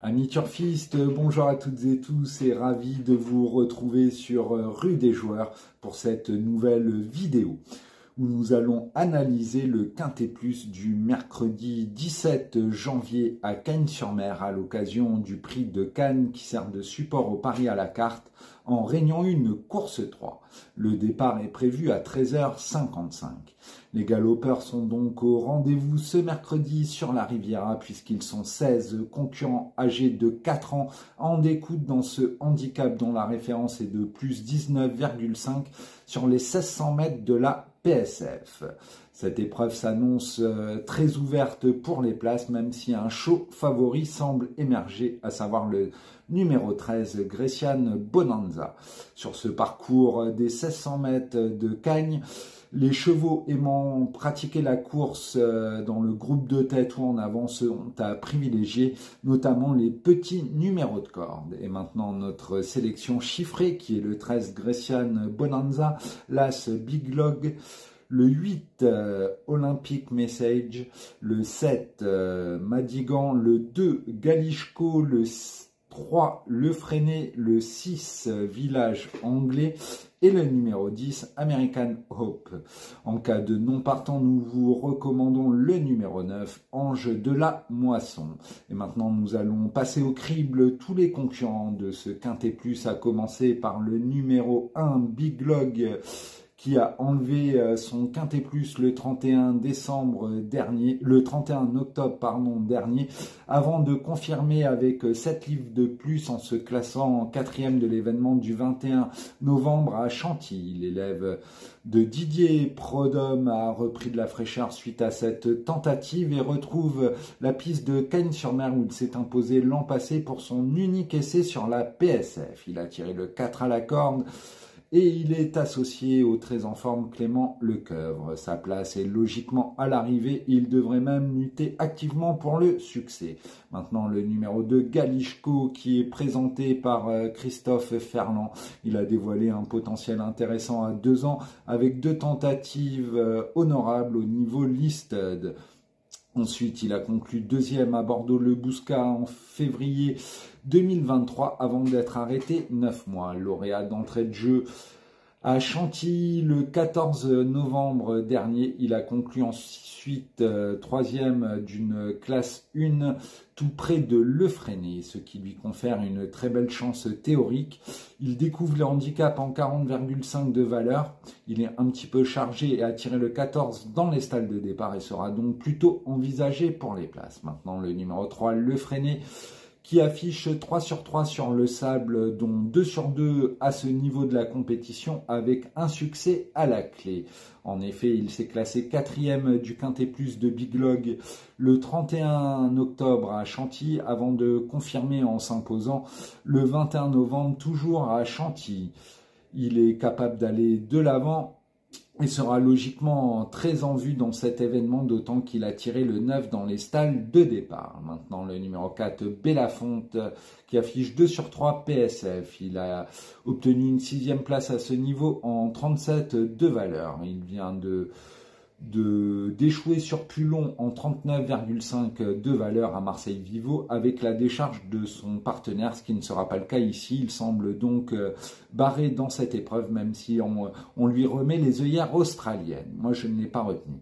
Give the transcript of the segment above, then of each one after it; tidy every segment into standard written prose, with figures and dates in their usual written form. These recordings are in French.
Amis turfistes, bonjour à toutes et tous et ravi de vous retrouver sur Rue des Joueurs pour cette nouvelle vidéo où nous allons analyser le Quintet Plus du mercredi 17 janvier à Cagnes-sur-Mer à l'occasion du prix de Cannes qui sert de support au pari à la carte en réunion 1 course 3. Le départ est prévu à 13h55. Les galopeurs sont donc au rendez-vous ce mercredi sur la Riviera puisqu'ils sont 16 concurrents âgés de 4 ans en découte dans ce handicap dont la référence est de plus 19,5 sur les 1600 mètres de la PSF. Cette épreuve s'annonce très ouverte pour les places, même si un chaud favori semble émerger, à savoir le numéro 13, Grecian Bonanza. Sur ce parcours des 1600 mètres de Cagnes, les chevaux aimant pratiquer la course dans le groupe de tête ou en avant sont à privilégier, notamment les petits numéros de corde. Et maintenant notre sélection chiffrée qui est le 13 Grecian Bonanza, l'As Big Log, le 8 Olympic Message, le 7 Madigan, le 2 Galishko, le 3 Le Freiné, le 6 Village Anglais et le numéro 10 American Hope. En cas de non partant, nous vous recommandons le numéro 9 Ange de la Moisson. Et maintenant nous allons passer au crible tous les concurrents de ce Quintet Plus, à commencer par le numéro 1 Big Log qui a enlevé son Quintet Plus le 31 octobre dernier, avant de confirmer avec 7 livres de plus en se classant en 4e de l'événement du 21 novembre à Chantilly. L'élève de Didier Prodhomme a repris de la fraîcheur suite à cette tentative et retrouve la piste de Cagnes-sur-Mer où il s'est imposé l'an passé pour son unique essai sur la PSF. Il a tiré le 4 à la corde et il est associé au très en forme Clément Lecoeuvre. Sa place est logiquement à l'arrivée et il devrait même lutter activement pour le succès. Maintenant le numéro 2 Galishko qui est présenté par Christophe Ferland. Il a dévoilé un potentiel intéressant à 2 ans avec 2 tentatives honorables au niveau listed. Ensuite, il a conclu 2e à Bordeaux-le-Bouscat en février 2023 avant d'être arrêté 9 mois. Lauréat d'entrée de jeu à Chantilly le 14 novembre dernier, il a conclu ensuite 3e d'une classe 1 tout près de Le Freiné, ce qui lui confère une très belle chance théorique. Il découvre le handicap en 40,5 de valeur. Il est un petit peu chargé et a tiré le 14 dans les stalles de départ et sera donc plutôt envisagé pour les places. Maintenant le numéro 3, Le Freiné, qui affiche 3 sur 3 sur le sable, dont 2 sur 2 à ce niveau de la compétition, avec un succès à la clé. En effet, il s'est classé 4e du Quintet Plus de Big Log le 31 octobre à Chantilly, avant de confirmer en s'imposant le 21 novembre, toujours à Chantilly. Il est capable d'aller de l'avant et sera logiquement très en vue dans cet événement, d'autant qu'il a tiré le 9 dans les stalles de départ. Maintenant le numéro 4 Bellafonte qui affiche 2 sur 3 PSF. Il a obtenu une 6e place à ce niveau en 37 de valeur. Il vient d'échouer sur Pulon en 39,5 de valeur à Marseille-Vivo avec la décharge de son partenaire, ce qui ne sera pas le cas ici. Il semble donc barré dans cette épreuve, même si on lui remet les œillères australiennes. Moi, je ne l'ai pas retenu.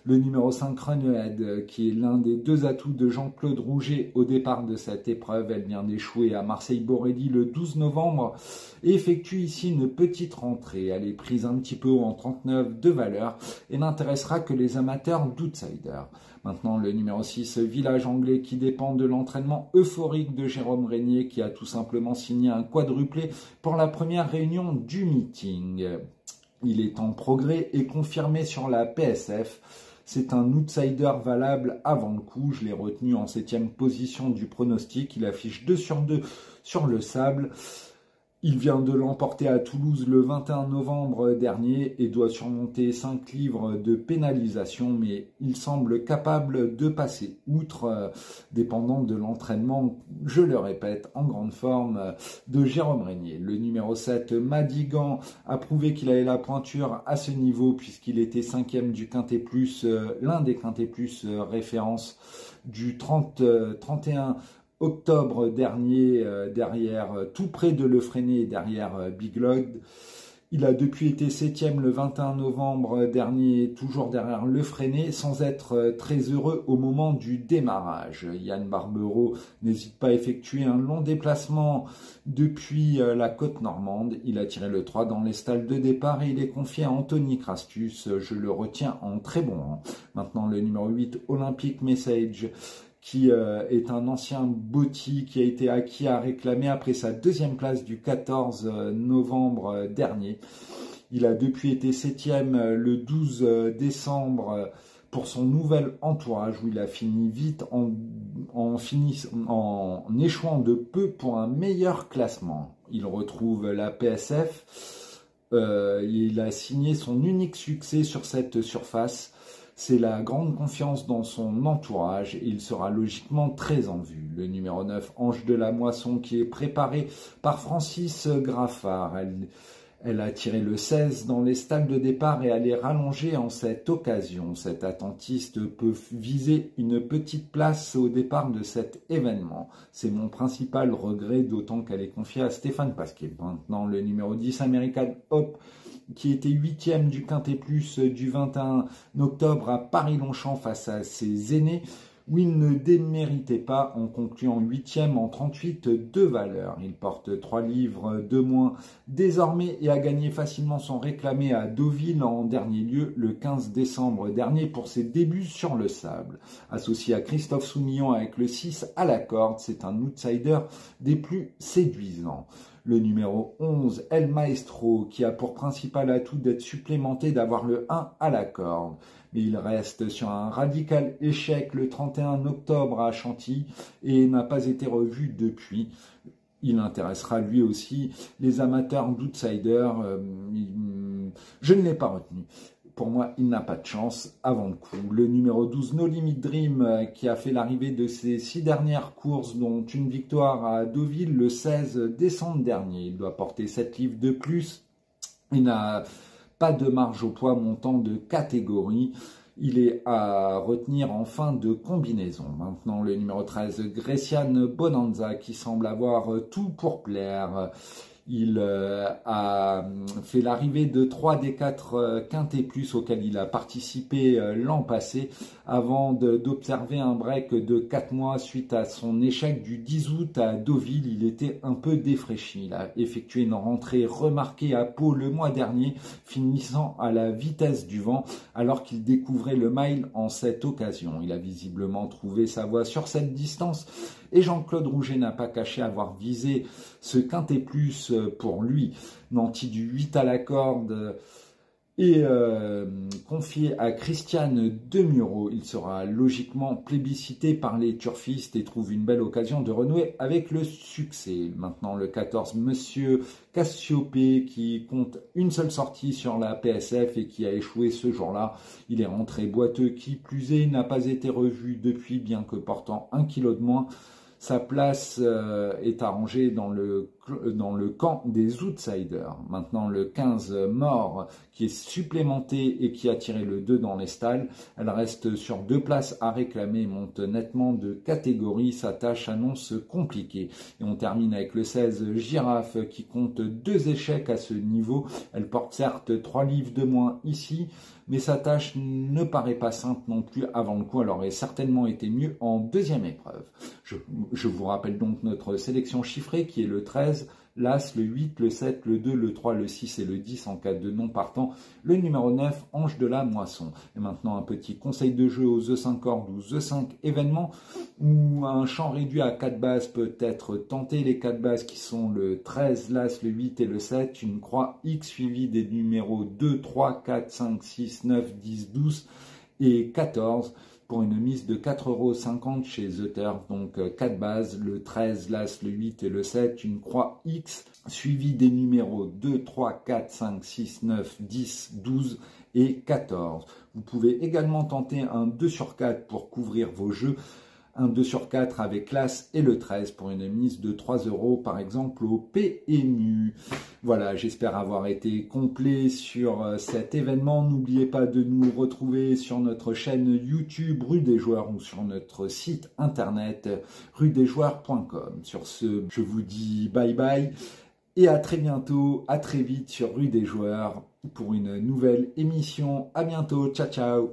Le numéro 5, Runhead, qui est l'un des 2 atouts de Jean-Claude Rouget au départ de cette épreuve. Elle vient d'échouer à Marseille-Borelli le 12 novembre et effectue ici une petite rentrée. Elle est prise un petit peu haut en 39 de valeur et n'intéressera que les amateurs d'outsiders. Maintenant le numéro 6, Village Anglais, qui dépend de l'entraînement euphorique de Jérôme Régnier, qui a tout simplement signé un quadruplé pour la première réunion du meeting. Il est en progrès et confirmé sur la PSF. C'est un outsider valable avant le coup. Je l'ai retenu en 7e position du pronostic. Il affiche 2 sur 2 sur le sable. Il vient de l'emporter à Toulouse le 21 novembre dernier et doit surmonter 5 livres de pénalisation, mais il semble capable de passer outre, dépendant de l'entraînement, je le répète, en grande forme de Jérôme Régnier. Le numéro 7, Madigan, a prouvé qu'il avait la pointure à ce niveau puisqu'il était 5e du Quintet Plus, l'un des Quintet Plus référence du 31 octobre dernier, tout près de Lefresnay, derrière Big Log. Il a depuis été 7e le 21 novembre dernier, toujours derrière Lefresnay, sans être très heureux au moment du démarrage. Yann Barbero n'hésite pas à effectuer un long déplacement depuis la côte normande. Il a tiré le 3 dans les stalles de départ et il est confié à Anthony Crastus. Je le retiens en très bon rang. Maintenant le numéro 8, Olympic Message, qui est un ancien bottis qui a été acquis à réclamer après sa deuxième place du 14 novembre dernier. Il a depuis été 7e le 12 décembre pour son nouvel entourage où il a fini vite en échouant de peu pour un meilleur classement. Il retrouve la PSF. Il a signé son unique succès sur cette surface. C'est la grande confiance dans son entourage et il sera logiquement très en vue. Le numéro 9, Ange de la Moisson, qui est préparé par Francis Graffard. Elle a tiré le 16 dans les stalles de départ et elle est rallongée en cette occasion. Cette attentiste peut viser une petite place au départ de cet événement. C'est mon principal regret, d'autant qu'elle est confiée à Stéphane Pasquier. Maintenant, le numéro 10, American Hop, qui était 8e du Quintet Plus du 21 octobre à Paris-Longchamp face à ses aînés, où il ne déméritait pas en concluant 8e en 38 de valeur. Il porte 3 livres de moins désormais et a gagné facilement son réclamé à Deauville en dernier lieu le 15 décembre dernier pour ses débuts sur le sable. Associé à Christophe Soumillon avec le 6 à la corde, c'est un outsider des plus séduisants. Le numéro 11, El Maestro, qui a pour principal atout d'être supplémenté d'avoir le 1 à la corde. Mais il reste sur un radical échec le 31 octobre à Chantilly et n'a pas été revu depuis. Il intéressera lui aussi les amateurs d'outsiders. Je ne l'ai pas retenu. Pour moi, il n'a pas de chance avant le coup. Le numéro 12, No Limit Dream, qui a fait l'arrivée de ses 6 dernières courses, dont une victoire à Deauville le 16 décembre dernier. Il doit porter 7 livres de plus. Il n'a pas de marge au poids montant de catégorie. Il est à retenir en fin de combinaison. Maintenant, le numéro 13, Grecian Bonanza, qui semble avoir tout pour plaire. Il a fait l'arrivée de 3 des 4 quintés plus auxquels il a participé l'an passé avant d'observer un break de 4 mois suite à son échec du 10 août à Deauville. Il était un peu défraîchi. Il a effectué une rentrée remarquée à Pau le mois dernier, finissant à la vitesse du vent alors qu'il découvrait le mile en cette occasion. Il a visiblement trouvé sa voie sur cette distance et Jean-Claude Rouget n'a pas caché avoir visé ce quintet plus pour lui. Nanti du 8 à la corde et confié à Christiane Demuro. Il sera logiquement plébiscité par les turfistes et trouve une belle occasion de renouer avec le succès. Maintenant le 14, Monsieur Cassiopée, qui compte une seule sortie sur la PSF et qui a échoué ce jour-là. Il est rentré boiteux, qui plus est, n'a pas été revu depuis, bien que portant 1 kg de moins. Sa place est arrangée dans le camp des outsiders. Maintenant, le 15 Mort, qui est supplémenté et qui a tiré le 2 dans les stalles. Elle reste sur 2 places à réclamer, monte nettement de catégorie. Sa tâche annonce compliquée. Et on termine avec le 16 Girafe, qui compte 2 échecs à ce niveau. Elle porte certes 3 livres de moins ici, mais sa tâche ne paraît pas simple non plus avant le coup. Elle aurait certainement été mieux en deuxième épreuve. Je vous rappelle donc notre sélection chiffrée qui est le 13, l'As, le 8, le 7, le 2, le 3, le 6 et le 10 en cas de non partant. Le numéro 9, Ange de la Moisson. Et maintenant un petit conseil de jeu aux The 5 cordes ou The 5 événements où un champ réduit à 4 bases peut être tenté. Les 4 bases qui sont le 13, l'As, le 8 et le 7. Une croix X suivie des numéros 2, 3, 4, 5, 6, 9, 10, 12 et 14. Pour une mise de 4,50 € chez The Turf, donc 4 bases, le 13, l'As, le 8 et le 7, une croix X, suivie des numéros 2, 3, 4, 5, 6, 9, 10, 12 et 14. Vous pouvez également tenter un 2 sur 4 pour couvrir vos jeux un 2 sur 4 avec l'As et le 13 pour une mise de 3 € par exemple au PMU. Voilà, j'espère avoir été complet sur cet événement. N'oubliez pas de nous retrouver sur notre chaîne YouTube Rue des Joueurs ou sur notre site internet rudesjoueurs.com. Sur ce, je vous dis bye bye et à très bientôt, à très vite sur Rue des Joueurs pour une nouvelle émission. À bientôt, ciao ciao.